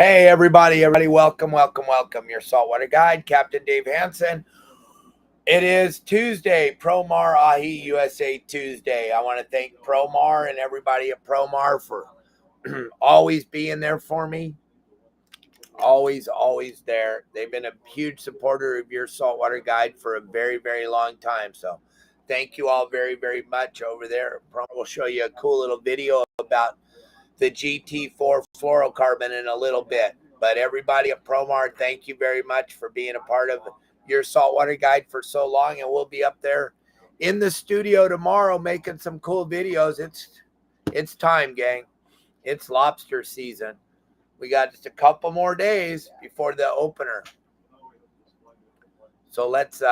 Hey, everybody, welcome. Your saltwater guide, Captain Dave Hansen. It is Tuesday, Promar Ahi USA Tuesday. I want to thank Promar and everybody at Promar for always being there for me. Always there. They've been a huge supporter of your saltwater guide for a very, very long time. So thank you all very, very much over there. Promar will show you a cool little video about the GT4 fluorocarbon in a little bit. But everybody at Promar, thank you very much for being a part of your saltwater guide for so long. And we'll be up there in the studio tomorrow making some cool videos. It's time, gang. It's lobster season. We got just a couple more days before the opener. So let's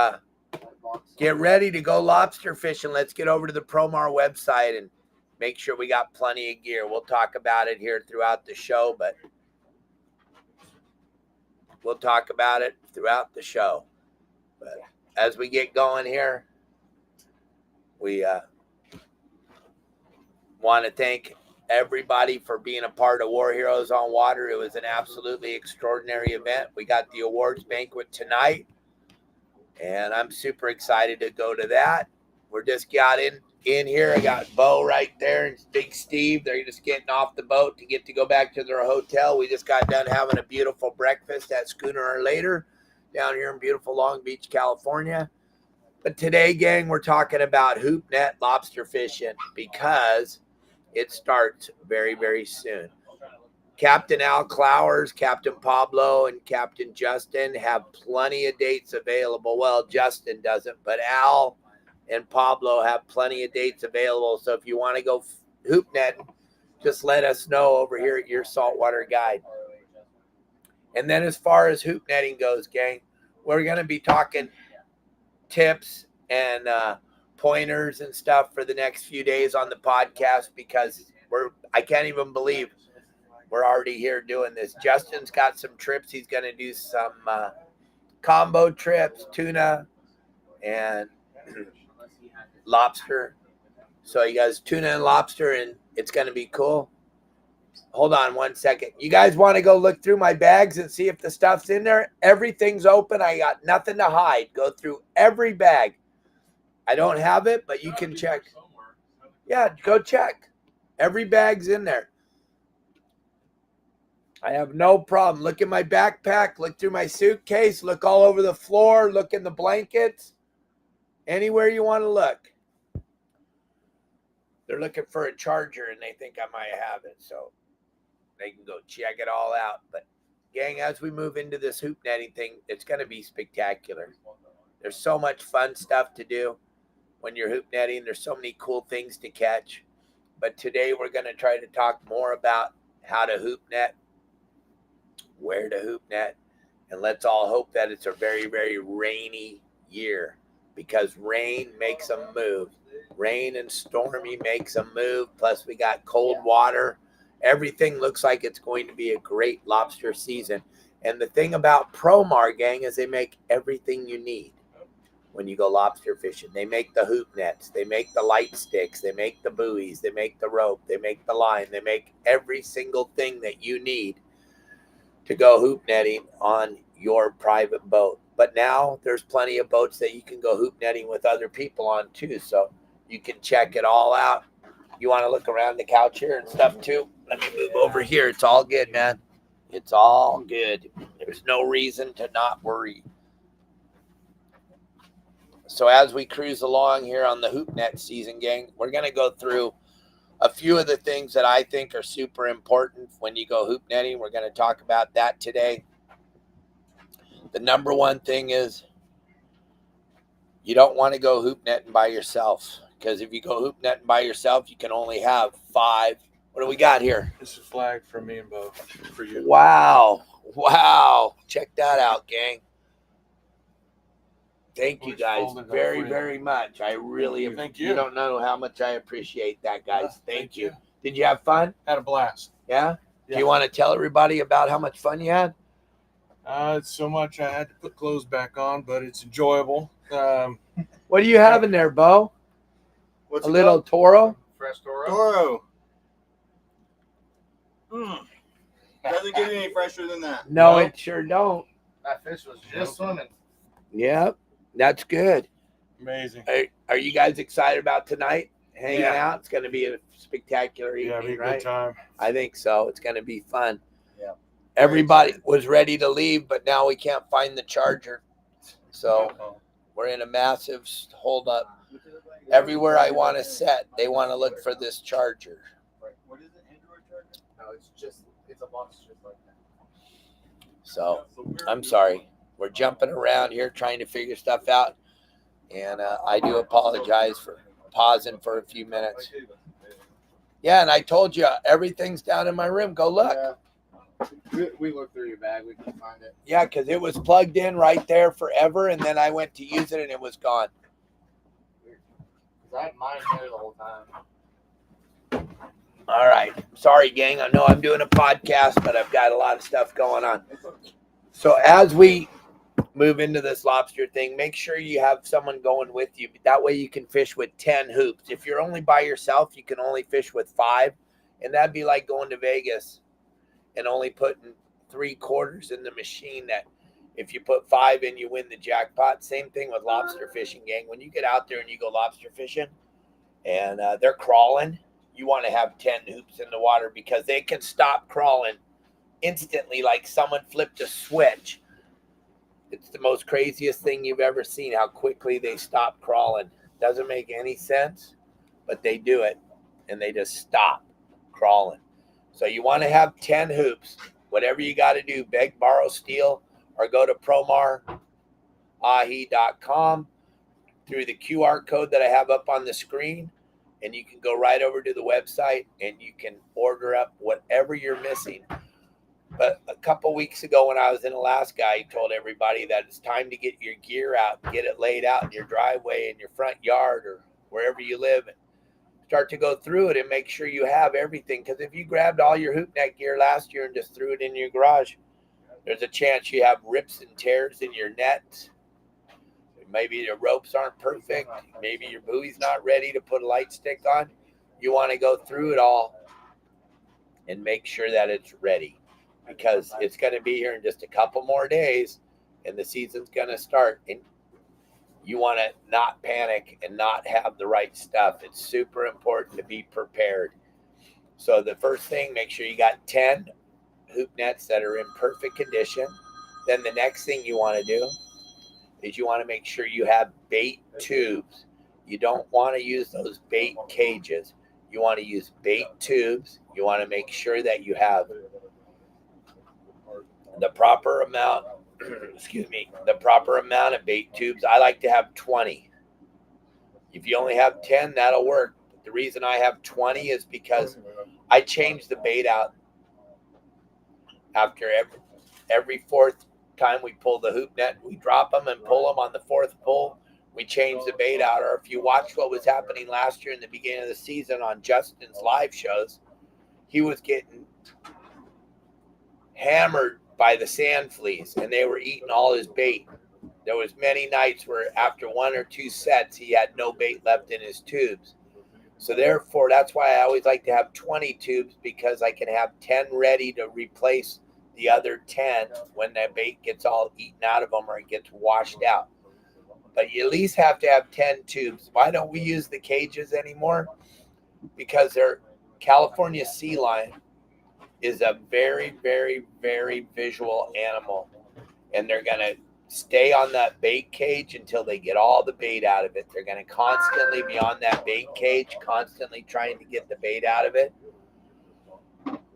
get ready to go lobster fishing. Let's get over to the Promar website and make sure we got plenty of gear. We'll talk about it here throughout the show, but But as we get going here, we want to thank everybody for being a part of War Heroes on Water. It was an absolutely extraordinary event. We got the awards banquet tonight, and I'm super excited to go to that. We're just got in here. I got Bo right there and Big Steve. They're just getting off the boat to go back to their hotel. We just got done having a beautiful breakfast at Schooner or Later down here in beautiful Long Beach, California. But today, gang, we're talking about hoop net lobster fishing because it starts very, very soon. Captain Al Clowers, Captain Pablo, and Captain Justin have plenty of dates available. Well, Justin doesn't, but Al and Pablo have plenty of dates available. So if you want to go hoop netting, just let us know over here at your saltwater guide. And then as far as hoop netting goes, gang, we're going to be talking tips and pointers and stuff for the next few days on the podcast because I can't even believe we're already here doing this. Justin's got some trips. He's going to do some combo trips, tuna and lobster. So he goes tuna and lobster, and it's going to be cool. Hold on one second. You guys want to go look through my bags and see if the stuff's in there? Everything's open. I got nothing to hide. Go through every bag. I don't have it, but you can check. Yeah, go check. Every bag's in there. I have no problem. Look in my backpack. Look through my suitcase. Look all over the floor. Look in the blankets. Anywhere you want to look. They're looking for a charger, and they think I might have it, so they can go check it all out. But, gang, as we move into this hoop netting thing, it's going to be spectacular. There's so much fun stuff to do when you're hoop netting. There's so many cool things to catch. But today we're going to try to talk more about how to hoop net, where to hoop net, and let's all hope that it's a very, very rainy year because rain makes them move. Rain and stormy makes them move. Plus, we got cold water. Everything looks like it's going to be a great lobster season. And the thing about Promar, gang, is they make everything you need when you go lobster fishing. They make the hoop nets. They make the light sticks. They make the buoys. They make the rope. They make the line. They make every single thing that you need to go hoop netting on your private boat. But now there's plenty of boats that you can go hoop netting with other people on too. So you can check it all out. You want to look around the couch here and stuff too? Let me move over here. It's all good, man. It's all good. There's no reason to not worry. So as we cruise along here on the hoop net season, gang, we're going to go through a few of the things that I think are super important when you go hoop netting. We're going to talk about that today. The number one thing is you don't want to go hoop netting by yourself because if you go hoop netting by yourself, you can only have 5. What do we got here? This is a flag from me and Bo for you. Wow. Check that out, gang. Thank you guys very, very much. I really thank you. You don't know how much I appreciate that, guys. Thank you. Did you have fun? Had a blast. Yeah? Do you want to tell everybody about how much fun you had? It's so much I had to put clothes back on, but it's enjoyable. What do you have in there, Bo? What's a little Toro? Fresh Toro. Doesn't get any fresher than that. No, Nope. it sure don't. That fish was just swimming. Yep, that's good. Amazing. Are you guys excited about tonight? Hanging Yeah. out? It's going to be a spectacular Yeah, evening, be a right? good time. I think so. It's going to be fun. Yeah. Everybody was ready to leave, but now we can't find the charger. So we're in a massive holdup. Everywhere I want to set, they want to look for this charger. Right. What is it? Android charger? No, it's a box just like that. So I'm sorry. We're jumping around here trying to figure stuff out. And I do apologize for pausing for a few minutes. Yeah, and I told you everything's down in my room. Go look. Yeah. We looked through your bag. We couldn't find it. Yeah, because it was plugged in right there forever, and then I went to use it, and it was gone. I had mine there the whole time. All right. Sorry, gang. I know I'm doing a podcast, but I've got a lot of stuff going on. So as we move into this lobster thing, make sure you have someone going with you. That way you can fish with 10 hoops. If you're only by yourself, you can only fish with 5, and that'd be like going to Vegas and only putting 3/4 in the machine. That if you put 5 in, you win the jackpot. Same thing with lobster fishing, gang. When you get out there and you go lobster fishing and they're crawling, you want to have 10 hoops in the water because they can stop crawling instantly like someone flipped a switch. It's the most craziest thing you've ever seen, how quickly they stop crawling. Doesn't make any sense, but they do it, and they just stop crawling. So you want to have 10 hoops. Whatever you got to do, beg, borrow, steal, or go to PromarAhi.com through the QR code that I have up on the screen, and you can go right over to the website, and you can order up whatever you're missing. But a couple weeks ago when I was in Alaska, I told everybody that it's time to get your gear out, get it laid out in your driveway, in your front yard, or wherever you live. And start to go through it and make sure you have everything. Because if you grabbed all your hoop net gear last year and just threw it in your garage, there's a chance you have rips and tears in your net. Maybe the ropes aren't perfect. Maybe your buoy's not ready to put a light stick on. You want to go through it all and make sure that it's ready, because it's going to be here in just a couple more days and the season's going to start. And you want to not panic and not have the right stuff. It's super important to be prepared. So the first thing, make sure you got 10 hoop nets that are in perfect condition. Then the next thing you want to do is you want to make sure you have bait tubes. You don't want to use those bait cages. You want to use bait tubes. You want to make sure that you have the proper amount, the proper amount of bait tubes. I like to have 20. If you only have 10, that'll work. But the reason I have 20 is because I change the bait out after every fourth time we pull the hoop net. We drop them and pull them on the fourth pull. We change the bait out. Or if you watch what was happening last year in the beginning of the season on Justin's live shows, he was getting hammered by the sand fleas, and they were eating all his bait. There was many nights where after 1 or 2 sets, he had no bait left in his tubes. So therefore, that's why I always like to have 20 tubes, because I can have 10 ready to replace the other 10 when that bait gets all eaten out of them or it gets washed out. But you at least have to have 10 tubes. Why don't we use the cages anymore? Because they're California sea lion is a very, very, very visual animal, and they're going to stay on that bait cage until they get all the bait out of it. They're going to constantly be on that bait cage, constantly trying to get the bait out of it.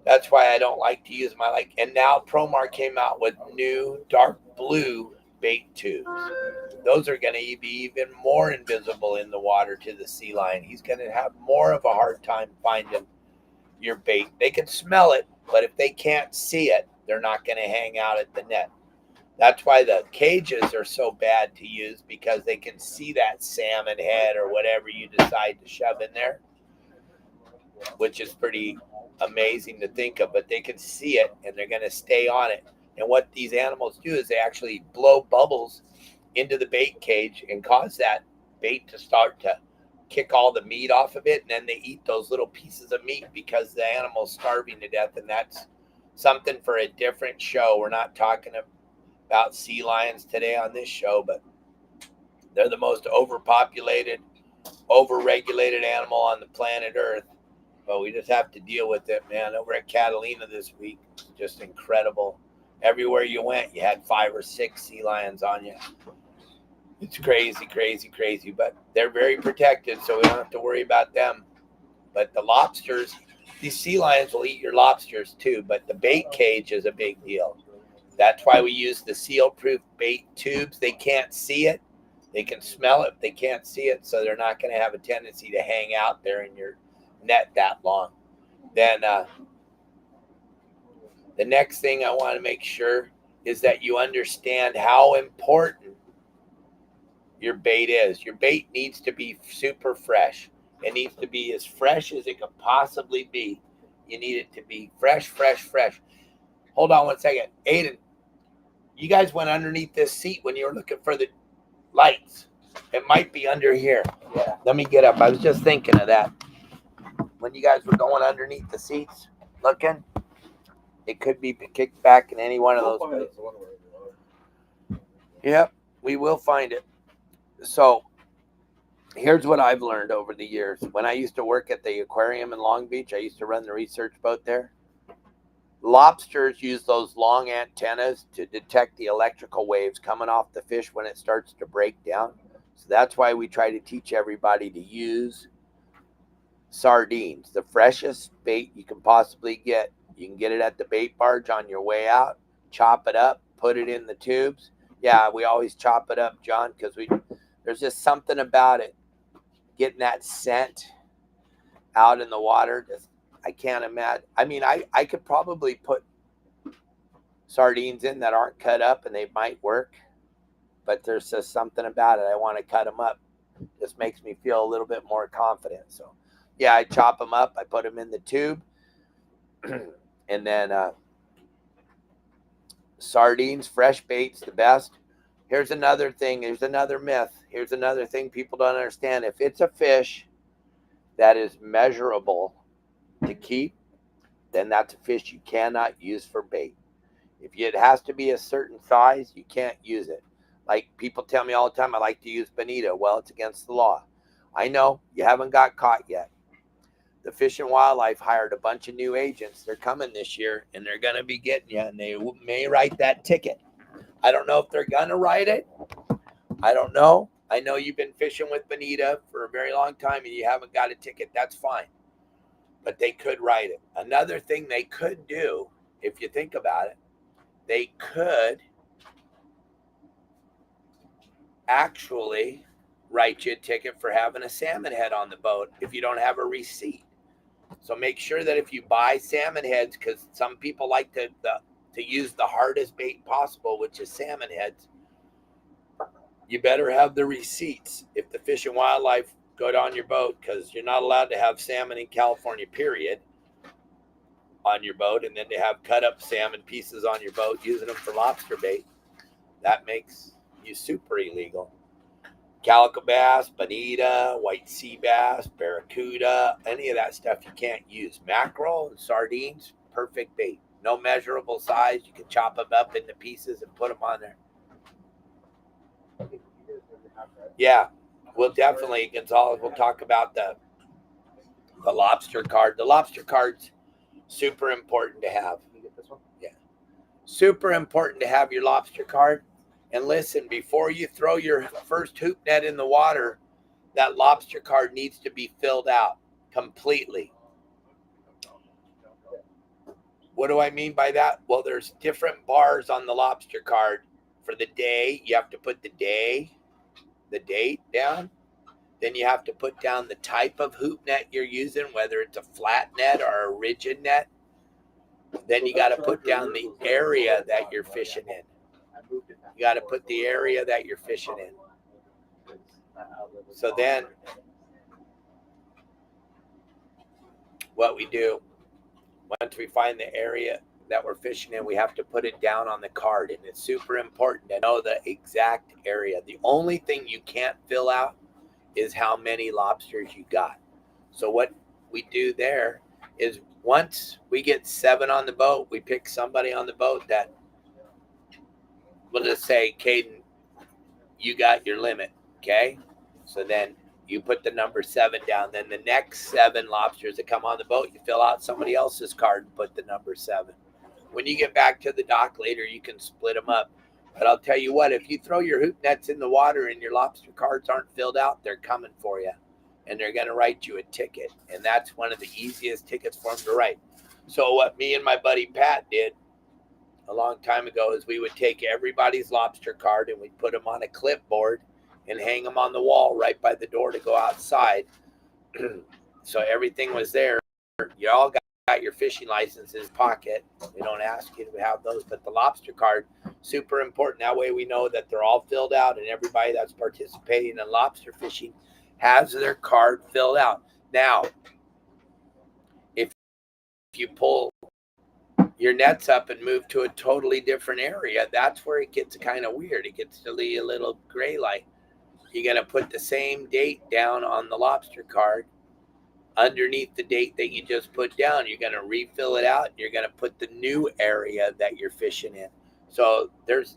That's why I don't like to use and now Promar came out with new dark blue bait tubes. Those are going to be even more invisible in the water to the sea lion. He's going to have more of a hard time finding your bait. They can smell it, but if they can't see it, they're not going to hang out at the net. That's why the cages are so bad to use, because they can see that salmon head or whatever you decide to shove in there, which is pretty amazing to think of, but they can see it and they're going to stay on it. And what these animals do is they actually blow bubbles into the bait cage and cause that bait to start to kick all the meat off of it, and then they eat those little pieces of meat because the animal's starving to death, and that's something for a different show. We're not talking about sea lions today on this show, but they're the most overpopulated, overregulated animal on the planet Earth. But we just have to deal with it, man. Over at Catalina this week, just incredible. Everywhere you went, you had 5 or 6 sea lions on you. It's crazy, crazy, crazy. But they're very protected, so we don't have to worry about them. But the lobsters, these sea lions will eat your lobsters too, but the bait cage is a big deal. That's why we use the seal-proof bait tubes. They can't see it. They can smell it. They can't see it, so they're not going to have a tendency to hang out there in your net that long. Then the next thing I want to make sure is that you understand how important your bait is. Your bait needs to be super fresh. It needs to be as fresh as it could possibly be. You need it to be fresh, fresh, fresh. Hold on one second. Aiden, you guys went underneath this seat when you were looking for the lights. It might be under here. Yeah. Let me get up. I was just thinking of that. When you guys were going underneath the seats looking, it could be kicked back in any one of those places. Yep, we will find it. So here's what I've learned over the years. When I used to work at the aquarium in Long Beach, I used to run the research boat there. Lobsters use those long antennas to detect the electrical waves coming off the fish when it starts to break down. So that's why we try to teach everybody to use sardines, the freshest bait you can possibly get. You can get it at the bait barge on your way out, chop it up, put it in the tubes. Yeah, we always chop it up, John, because there's just something about it. Getting that scent out in the water, I can't imagine. I mean, I could probably put sardines in that aren't cut up and they might work, but there's just something about it. I want to cut them up. Just makes me feel a little bit more confident. So, yeah, I chop them up. I put them in the tube. And then sardines, fresh bait's the best. Here's another thing. Here's another myth. Here's another thing people don't understand. If it's a fish that is measurable to keep, then that's a fish you cannot use for bait. If it has to be a certain size, you can't use it. Like people tell me all the time, I like to use bonita. Well, it's against the law. I know you haven't got caught yet. The Fish and Wildlife hired a bunch of new agents. They're coming this year, and they're going to be getting you, and they may write that ticket. I don't know if they're going to write it. I don't know. I know you've been fishing with bonita for a very long time, and you haven't got a ticket. That's fine. But they could write it. Another thing they could do, if you think about it, they could actually write you a ticket for having a salmon head on the boat if you don't have a receipt. So make sure that if you buy salmon heads, because some people like to use the hardest bait possible, which is salmon heads, you better have the receipts if the Fish and Wildlife go on your boat, because you're not allowed to have salmon in California, period, on your boat, and then to have cut up salmon pieces on your boat using them for lobster bait. That makes you super illegal. Calico bass, bonita, white sea bass, barracuda, any of that stuff you can't use. Mackerel and sardines, perfect bait. No measurable size. You can chop them up into pieces and put them on there. Yeah, we'll definitely, Gonzalez, we'll talk about the lobster card. The lobster card's super important to have. Yeah. Super important to have your lobster card. And listen, before you throw your first hoop net in the water, that lobster card needs to be filled out completely. What do I mean by that? Well, there's different bars on the lobster card. For the day, you have to put the day, the date down. Then you have to put down the type of hoop net you're using, whether it's a flat net or a rigid net. Then you got to put down the area that you're fishing in. You got to put the area that you're fishing in. So then what we do, once we find the area that we're fishing in, we have to put it down on the card. And it's super important to know the exact area. The only thing you can't fill out is how many lobsters you got. So what we do there is Once we get 7 on the boat, we pick somebody on the boat that, we'll just say, Caden, you got your limit, okay? So then you put the number 7 down. Then the next 7 lobsters that come on the boat, you fill out somebody else's card and put the number 7. When you get back to the dock later, you can split them up. But I'll tell you what, if you throw your hoop nets in the water and your lobster cards aren't filled out, they're coming for you. And they're going to write you a ticket. And that's one of the easiest tickets for them to write. So what me and my buddy Pat did a long time ago is we would take everybody's lobster card and we'd put them on a clipboard and hang them on the wall right by the door to go outside. So everything was there. You all got your fishing licenses pocket. We don't ask you to have those, but the lobster card, super important. That way we know that they're all filled out and everybody that's participating in lobster fishing has their card filled out. Now, if you pull your nets up and move to a totally different area, that's where it gets kind of weird. It gets to be a little gray light. You're going to put the same date down on the lobster card underneath the date that you just put down. You're going to refill it out. You're going to put the new area that you're fishing in. So there's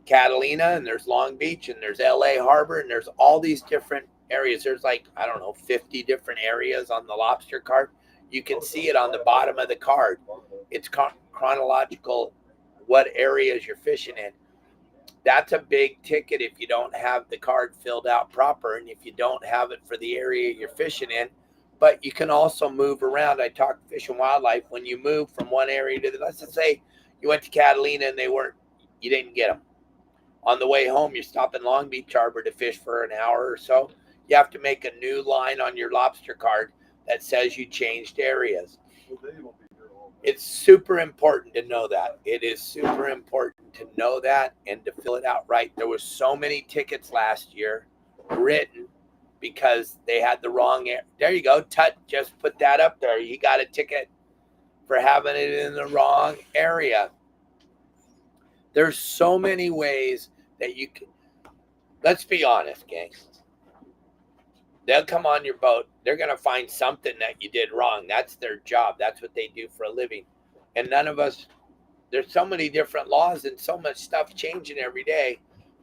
Catalina and there's Long Beach and there's LA Harbor and there's all these different areas. There's like, I don't know, 50 different areas on the lobster card. You can see it on the bottom of the card. It's chronological, what areas you're fishing in. That's a big ticket if you don't have the card filled out proper and if you don't have it for the area you're fishing in. But you can also move around. I talked Fish and Wildlife. When you move from one area to the, let's just say you went to Catalina and you didn't get them. On the way home, you stop in Long Beach Harbor to fish for an hour or so. You have to make a new line on your lobster card that says you changed areas. It's super important to know that. It is super important to know that and to fill it out right. There were so many tickets last year written because they had the wrong area. There you go. Tut just put that up there. You got a ticket for having it in the wrong area. There's so many ways that you can. Let's be honest, gang. They'll come on your boat. They're going to find something that you did wrong. That's their job. That's what they do for a living. And none of us, there's so many different laws and so much stuff changing every day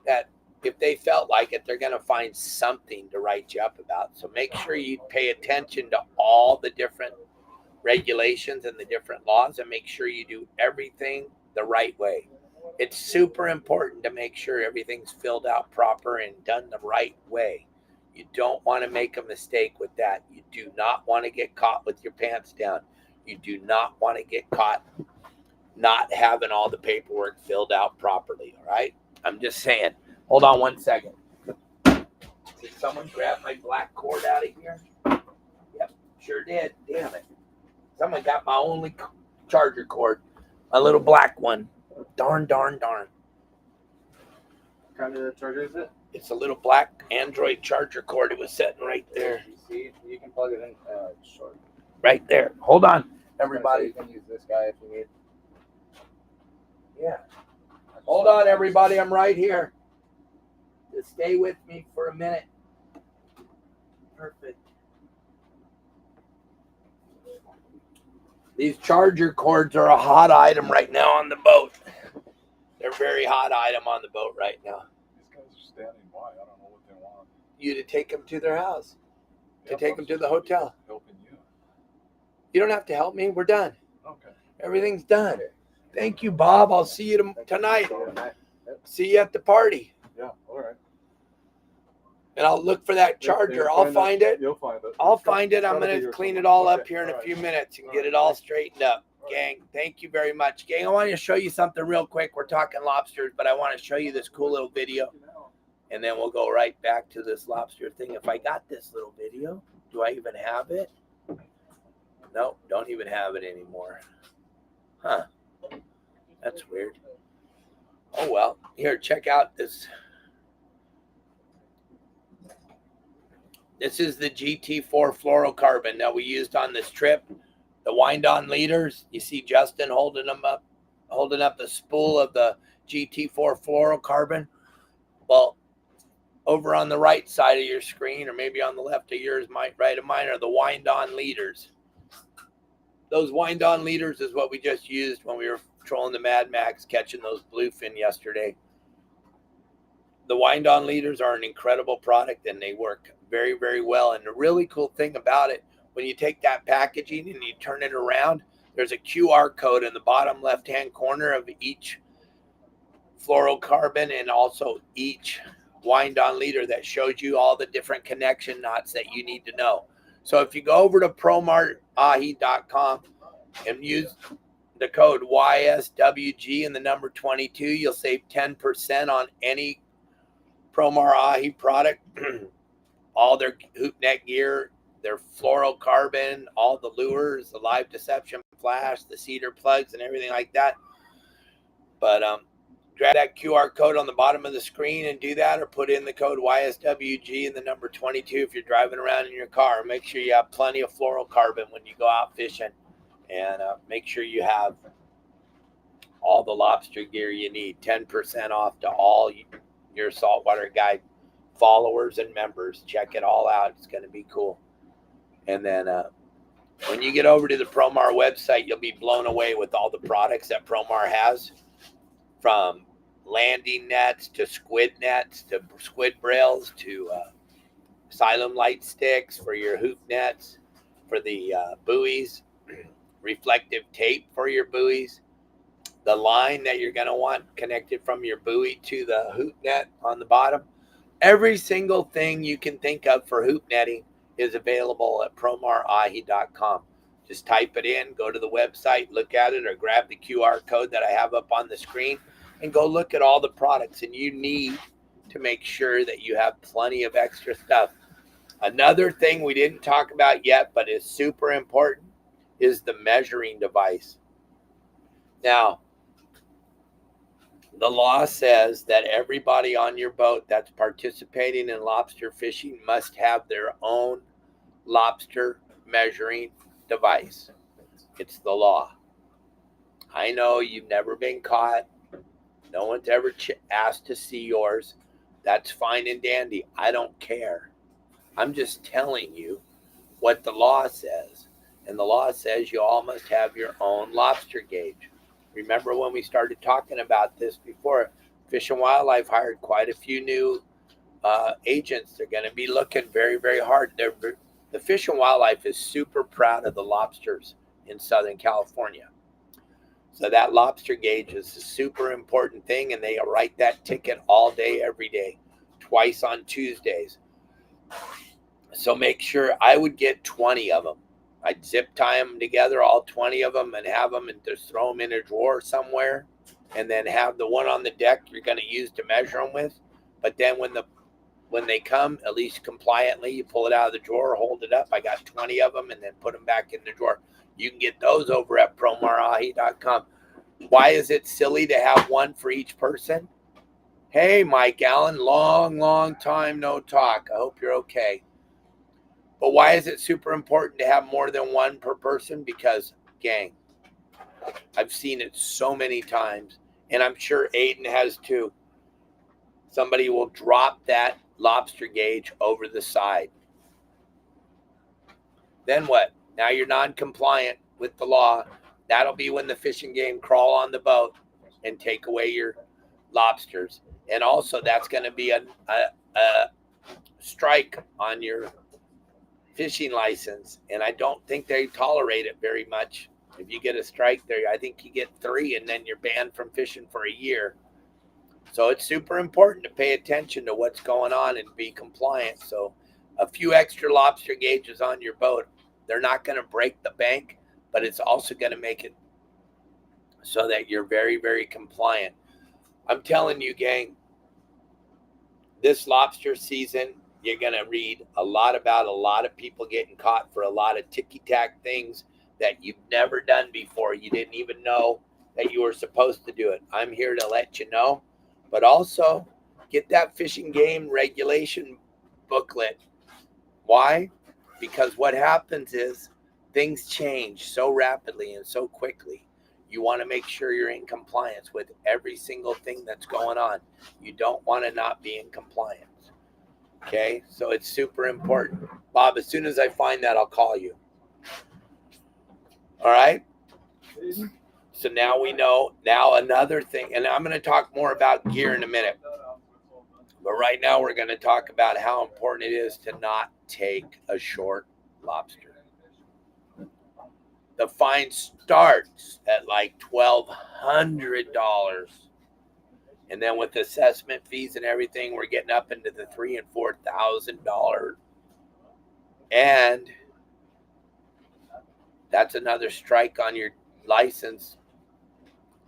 that if they felt like it, they're going to find something to write you up about. So make sure you pay attention to all the different regulations and the different laws and make sure you do everything the right way. It's super important to make sure everything's filled out proper and done the right way. You don't want to make a mistake with that. You do not want to get caught with your pants down. You do not want to get caught not having all the paperwork filled out properly, all right? I'm just saying. Hold on one second. Did someone grab my black cord out of here? Yep, sure did. Damn it. Someone got my only charger cord, a little black one. Darn. What kind of charger is it? It's a little black Android charger cord. It was sitting right there. You see, you can plug it in short. Right there. Hold on, everybody. You can use this guy if you need. Yeah. Hold on, everybody. I'm right here. Just stay with me for a minute. Perfect. These charger cords are a hot item right now on the boat. They're a very hot item on the boat right now. These guys are standing by. I don't know what they want. You to take them to their house. To Yeah, take them to the hotel. Helping you. You don't have to help me. We're done. Okay. Everything's done. Thank you, Bob. I'll see you tonight. See you at the party. Yeah. All right. And I'll look for that charger. I'll find it. You'll find it. I'll It's got- find it. it's I'm gotta going be to here clean it somewhere. all up Okay, here in a all few right. minutes and All get right. it all straightened up. All right. Gang, thank you very much. Gang, I want to show you something real quick. We're talking lobsters, but I want to show you this cool little video. And then we'll go right back to this lobster thing. If I got this little video, do I even have it? No, don't even have it anymore. Huh. That's weird. Oh, well. Here, check out this. This is the GT4 fluorocarbon that we used on this trip. The wind-on leaders. You see Justin holding them up, holding up the spool of the GT4 fluorocarbon. Well, over on the right side of your screen, or maybe on the left of yours, right of mine, are the wind-on leaders. those wind-on leaders is what we just used when we were trolling the Mad Max, catching those bluefin yesterday. The wind-on leaders are an incredible product, and they work very, very well. And the really cool thing about it, when you take that packaging and you turn it around, there's a QR code in the bottom left-hand corner of each fluorocarbon and also each wind-on leader that shows you all the different connection knots that you need to know. So if you go over to promarahi.com and use the code YSWG and the number 22, you'll save 10% on any Promar Ahi product, all their hoop net gear, their fluorocarbon, all the lures, the live deception flash, the cedar plugs, and everything like that. But grab that QR code on the bottom of the screen and do that, or put in the code YSWG and the number 22 if you're driving around in your car. Make sure you have plenty of fluorocarbon when you go out fishing, and make sure you have all the lobster gear you need. 10% off to all your Saltwater Guide followers and members. Check it all out. It's going to be cool. And then when you get over to the Promar website, you'll be blown away with all the products that Promar has, from landing nets to squid nets to squid brails to Xylem light sticks for your hoop nets, for the buoys, reflective tape for your buoys, the line that you're going to want connected from your buoy to the hoop net on the bottom. Every single thing you can think of for hoop netting is available at promarahi.com. Just type it in, go to the website, look at it, or grab the QR code that I have up on the screen and go look at all the products. And you need to make sure that you have plenty of extra stuff. Another thing we didn't talk about yet, but is super important, is the measuring device. Now, the law says that everybody on your boat that's participating in lobster fishing must have their own lobster measuring device. It's the law. I know you've never been caught. No one's ever asked to see yours. That's fine and dandy. I don't care. I'm just telling you what the law says. And the law says you all must have your own lobster gauge. Remember when we started talking about this before, Fish and Wildlife hired quite a few new agents. They're going to be looking very, very hard. The Fish and Wildlife is super proud of the lobsters in Southern California. So that lobster gauge is a super important thing, and they write that ticket all day, every day, twice on Tuesdays. So make sure, I would get 20 of them. I'd zip tie them together, all 20 of them, and have them and just throw them in a drawer somewhere, and then have the one on the deck you're going to use to measure them with. But then when they come, at least compliantly, you pull it out of the drawer, hold it up. I got 20 of them, and then put them back in the drawer. You can get those over at promarahi.com. Why is it silly to have one for each person? Hey, Mike Allen, long time no talk. I hope you're okay. But why is it super important to have more than one per person? Because, gang, I've seen it so many times, and I'm sure Aiden has too. Somebody will drop that lobster gauge over the side. Then what? Now you're non-compliant with the law. That'll be when the fishing game crawl on the boat and take away your lobsters. And also that's going to be a strike on your fishing license. And I don't think they tolerate it very much. If you get a strike there, I think you get 3, and then you're banned from fishing for a year. So it's super important to pay attention to what's going on and be compliant. So a few extra lobster gauges on your boat, they're not going to break the bank, but it's also going to make it so that you're very, very compliant. I'm telling you, gang, this lobster season, you're going to read a lot about a lot of people getting caught for a lot of ticky-tack things that you've never done before. You didn't even know that you were supposed to do it. I'm here to let you know. But also, get that fishing game regulation booklet. Why? Because what happens is things change so rapidly and so quickly. You want to make sure you're in compliance with every single thing that's going on. You don't want to not be in compliance. Okay? So it's super important. Bob, as soon as I find that, I'll call you. All right. So now we know. Now another thing, and I'm going to talk more about gear in a minute. But right now we're going to talk about how important it is to not take a short lobster. The fine starts at like $1,200. And then with assessment fees and everything, we're getting up into the $3,000 and $4,000. And that's another strike on your license.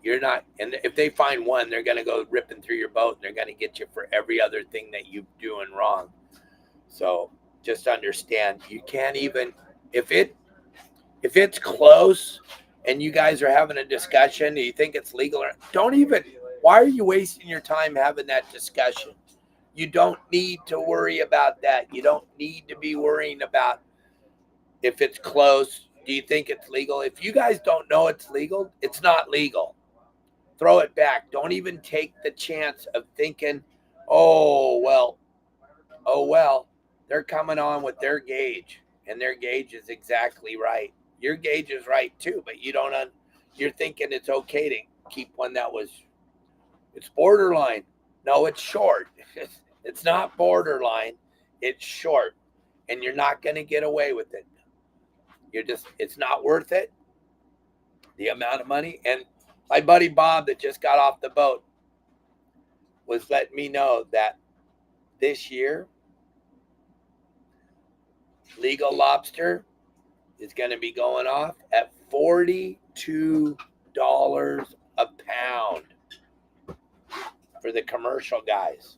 You're not, and if they find one, they're going to go ripping through your boat and they're going to get you for every other thing that you're doing wrong. So just understand, you can't even, if it's close and you guys are having a discussion, do you think it's legal or don't even, why are you wasting your time having that discussion? You don't need to worry about that. You don't need to be worrying about if it's close. Do you think it's legal? If you guys don't know it's legal, it's not legal. Throw it back. Don't even take the chance of thinking, oh, well, they're coming on with their gauge, and their gauge is exactly right. Your gauge is right too, but you're thinking it's okay to keep one that it's borderline. No, it's short. It's not borderline. It's short, and you're not going to get away with it. It's not worth it. The amount of money. And my buddy Bob that just got off the boat was letting me know that this year, legal lobster is going to be going off at $42 a pound for the commercial guys.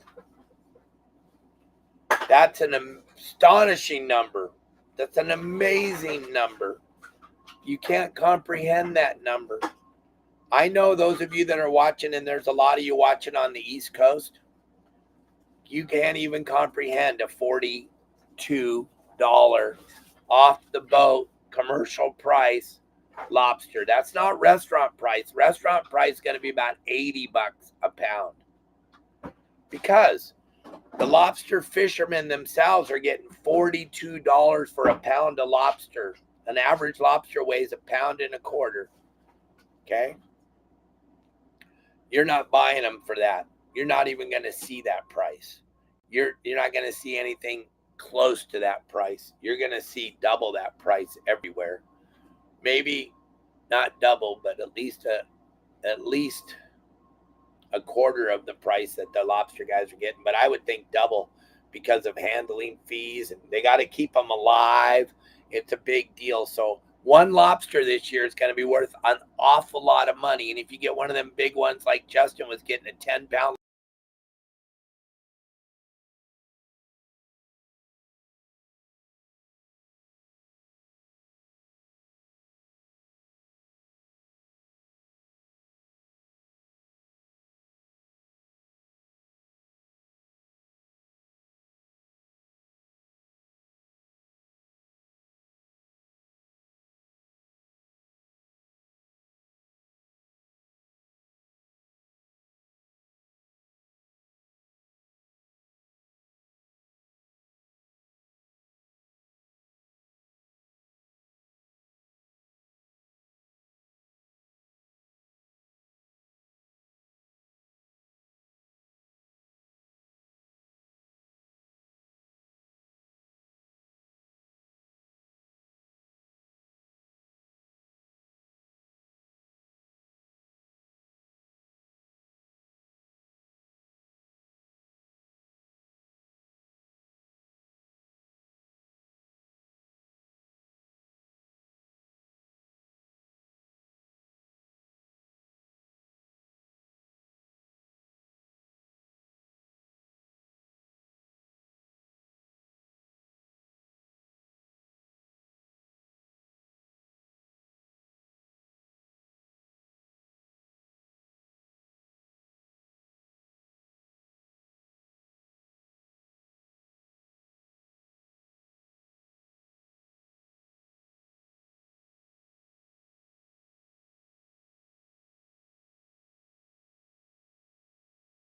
That's an astonishing number. That's an amazing number. You can't comprehend that number. I know those of you that are watching, and there's a lot of you watching on the East Coast, you can't even comprehend a $42 off the boat commercial price lobster. That's not restaurant price. Restaurant price is going to be about $80 a pound, because the lobster fishermen themselves are getting $42 for a pound of lobster. An average lobster weighs 1.25 pounds. Okay, you're not buying them for that. You're not even going to see that price. You're not going to see anything close to that price. You're going to see double that price everywhere. Maybe not double, but at least a quarter of the price that the lobster guys are getting. But I would think double, because of handling fees, and they got to keep them alive. It's a big deal. So one lobster this year is going to be worth an awful lot of money. And if you get one of them big ones like Justin was getting, a 10-pound.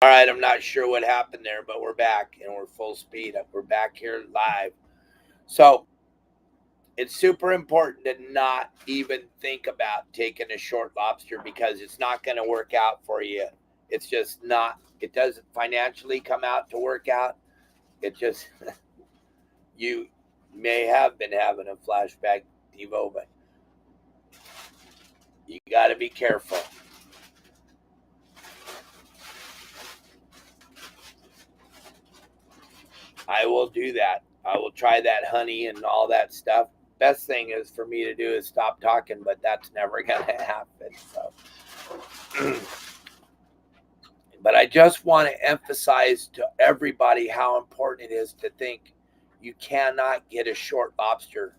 All right, I'm not sure what happened there, but we're back and we're full speed up. We're back here live. So it's super important to not even think about taking a short lobster because it's not going to work out for you. It's just not, it doesn't financially come out to work out. It just, you may have been having a flashback, Devo, but you got to be careful. I will do that. I will try that honey and all that stuff. Best thing is for me to do is stop talking, but that's never going to happen. So, but I just want to emphasize to everybody how important it is to think you cannot get a short lobster.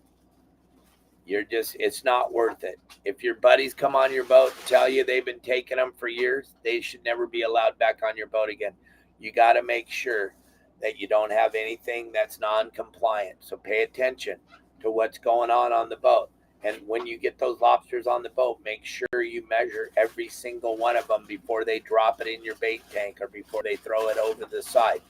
It's not worth it. If your buddies come on your boat and tell you they've been taking them for years, they should never be allowed back on your boat again. You got to make sure that you don't have anything that's non-compliant. So pay attention to what's going on the boat. And when you get those lobsters on the boat, make sure you measure every single one of them before they drop it in your bait tank or before they throw it over the side.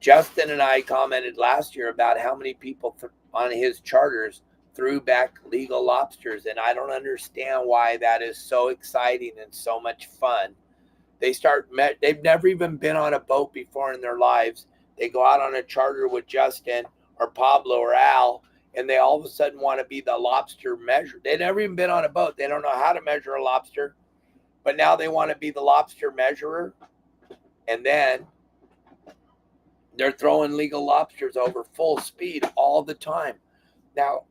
Justin and I commented last year about how many people on his charters threw back legal lobsters, and I don't understand why that is so exciting and so much fun. They've never even been on a boat before in their lives. They go out on a charter with Justin or Pablo or Al, and they all of a sudden want to be the lobster measure. They've never even been on a boat. They don't know how to measure a lobster, but now they want to be the lobster measurer, and then they're throwing legal lobsters over full speed all the time. Now,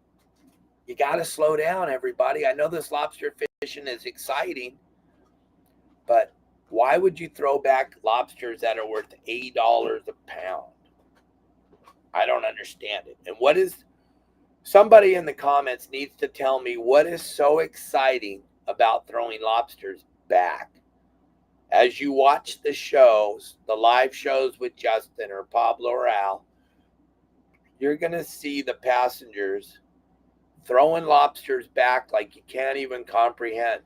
you got to slow down, everybody. I know this lobster fishing is exciting, but why would you throw back lobsters that are worth $8 a pound? I don't understand it. And somebody in the comments needs to tell me what is so exciting about throwing lobsters back. As you watch the shows, the live shows with Justin or Pablo or Al, you're going to see the passengers throwing lobsters back like you can't even comprehend.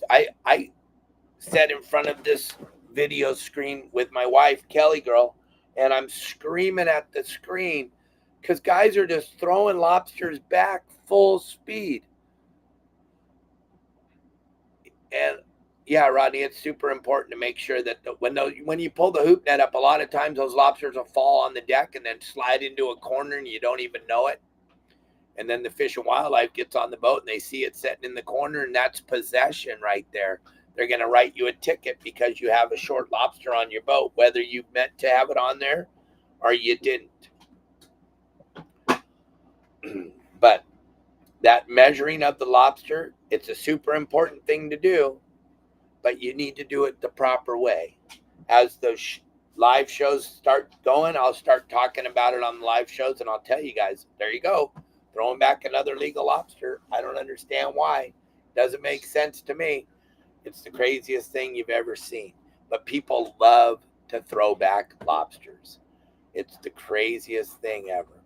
I sat in front of this video screen with my wife, Kelly girl, and I'm screaming at the screen because guys are just throwing lobsters back full speed. And yeah, Rodney, it's super important to make sure that when you pull the hoop net up, a lot of times those lobsters will fall on the deck and then slide into a corner and you don't even know it. And then the Fish and Wildlife gets on the boat and they see it sitting in the corner, and that's possession right there. They're going to write you a ticket because you have a short lobster on your boat, whether you meant to have it on there or you didn't. But that measuring of the lobster, it's a super important thing to do, but you need to do it the proper way. As those live shows start going, I'll start talking about it on the live shows, and I'll tell you guys, there you go. Throwing back another legal lobster. I don't understand why. Doesn't make sense to me. It's the craziest thing you've ever seen. But people love to throw back lobsters. It's the craziest thing ever.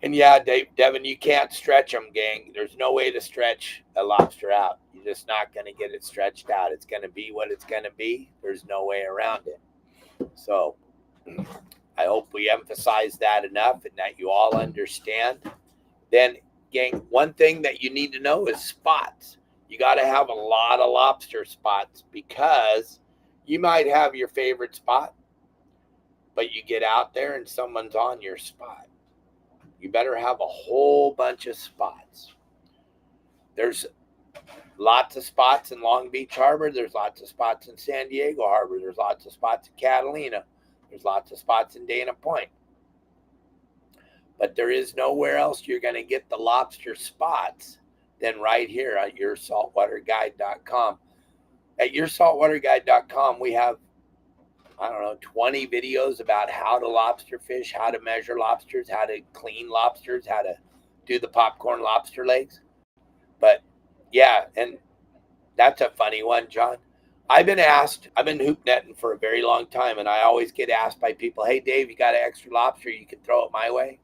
And yeah, Devin, you can't stretch them, gang. There's no way to stretch a lobster out. You're just not going to get it stretched out. It's going to be what it's going to be. There's no way around it. So I hope we emphasize that enough and that you all understand. Then, gang, one thing that you need to know is spots. You got to have a lot of lobster spots because you might have your favorite spot, but you get out there and someone's on your spot. You better have a whole bunch of spots. There's lots of spots in Long Beach Harbor. There's lots of spots in San Diego Harbor. There's lots of spots in Catalina. There's lots of spots in Dana Point. But there is nowhere else you're going to get the lobster spots than right here at yoursaltwaterguide.com. At yoursaltwaterguide.com, we have, 20 videos about how to lobster fish, how to measure lobsters, how to clean lobsters, how to do the popcorn lobster legs. But yeah, and that's a funny one, John. I've been hoop netting for a very long time, and I always get asked by people, hey, Dave, you got an extra lobster? You can throw it my way.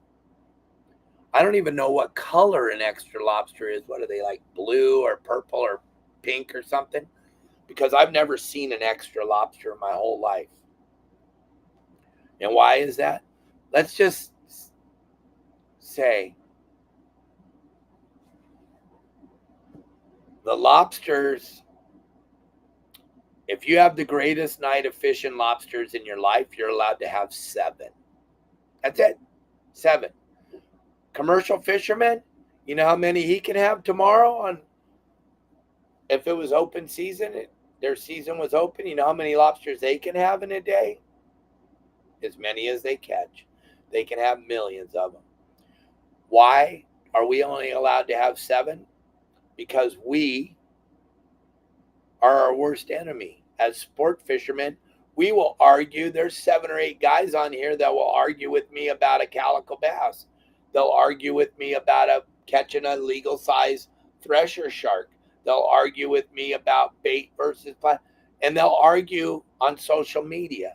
I don't even know what color an extra lobster is. What are they, like blue or purple or pink or something? Because I've never seen an extra lobster in my whole life. And why is that? Let's just say, the lobsters, if you have the greatest night of fishing lobsters in your life, you're allowed to have 7. That's it. 7. Commercial fishermen, you know how many he can have tomorrow on, if it was open season, their season was open, you know how many lobsters they can have in a day? As many as they catch. They can have millions of them. Why are we only allowed to have 7? Because we are our worst enemy. As sport fishermen, we will argue. There's 7 or 8 guys on here that will argue with me about a calico bass. They'll argue with me about catching a legal size thresher shark. They'll argue with me about bait versus fly, and they'll argue on social media.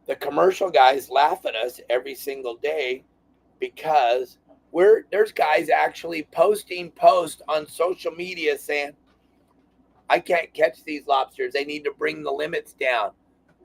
The commercial guys laugh at us every single day because there's guys actually posting posts on social media saying, I can't catch these lobsters. They need to bring the limits down.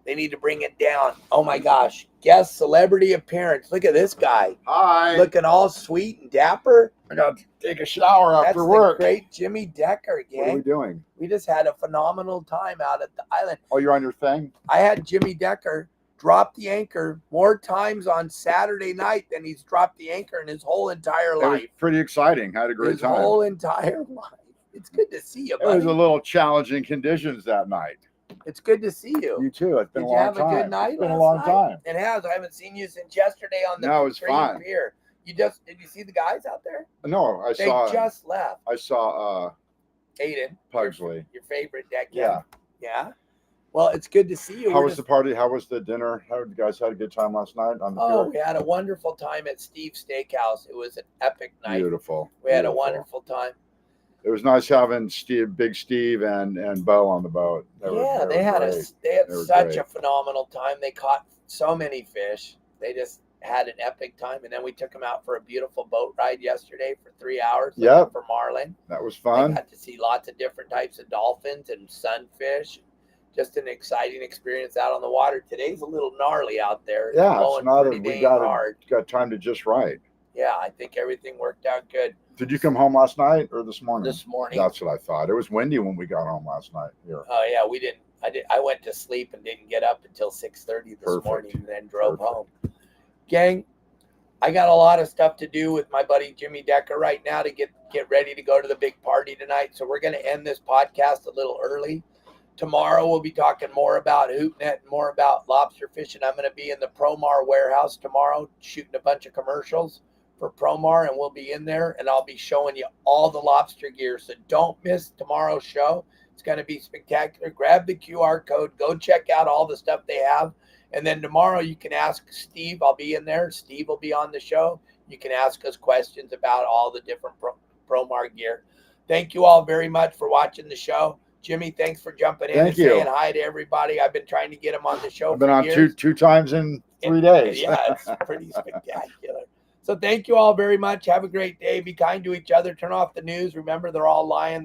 They need to bring it down. Oh my gosh. Guest celebrity appearance. Look at this guy. Hi. Looking all sweet and dapper. I got to take a shower That's after the work. great Jimmy Decker, What are we gang. doing? We just had a phenomenal time out at the island. Oh, you're on your thing? I had Jimmy Decker drop the anchor more times on Saturday night than he's dropped the anchor in his whole entire It was life. pretty exciting. I had a great His time. whole entire life. It's good to see you, It was buddy. a little challenging conditions that night. It's good to see you. You too. It's been Did a you long have time. a good night? It's been a last long night? time. It has. I haven't seen you since yesterday on the No, it was Green fun. Pier. Did you see the guys out there? No, I They saw just left. Aiden, Pugsley. your favorite deck. Yeah. Yeah. Well, it's good to see you. How We're was just- the party? How was the dinner? How did you guys had a good time last night on the Oh, pier? we had a wonderful time at Steve's Steakhouse. It was an epic night. Beautiful. We had a Beautiful. wonderful time. It was nice having Big Steve and Bo on the boat. They were had great. They were such great. a phenomenal time. They caught so many fish. They just had an epic time, and then we took them out for a beautiful boat ride yesterday for 3 hours. Yep. For marlin. That was I fun. got to see lots of different types of dolphins and sunfish. Just an exciting experience out on the water. Today's a little gnarly out there. Yeah, it's blowing not. pretty We dang got hard. got time to just right. Yeah, I think everything worked out good Did you come home last night or this morning? this morning. That's what I thought. It was windy when we got home last night here. Oh yeah, we didn't. I went to sleep and didn't get up until 6:30 this Perfect. morning, and then drove Perfect. home. Gang, I got a lot of stuff to do with my buddy Jimmy Decker right now to get ready to go to the big party tonight. So we're going to end this podcast a little early. Tomorrow we'll be talking more about hoopnet and more about lobster fishing. I'm going to be in the Promar warehouse tomorrow shooting a bunch of commercials for Promar, and we'll be in there and I'll be showing you all the lobster gear. So don't miss tomorrow's show. It's going to be spectacular. Grab the QR code. Go check out all the stuff they have. And then tomorrow you can ask Steve. I'll be in there. Steve will be on the show. You can ask us questions about all the different Promar gear. Thank you all very much for watching the show. Jimmy, thanks for jumping in Thank and you. saying hi to everybody. I've been trying to get him on the show I've been for on years. two times in 3 days. Yeah, it's pretty spectacular. So thank you all very much. Have a great day. Be kind to each other. Turn off the news. Remember, they're all lying.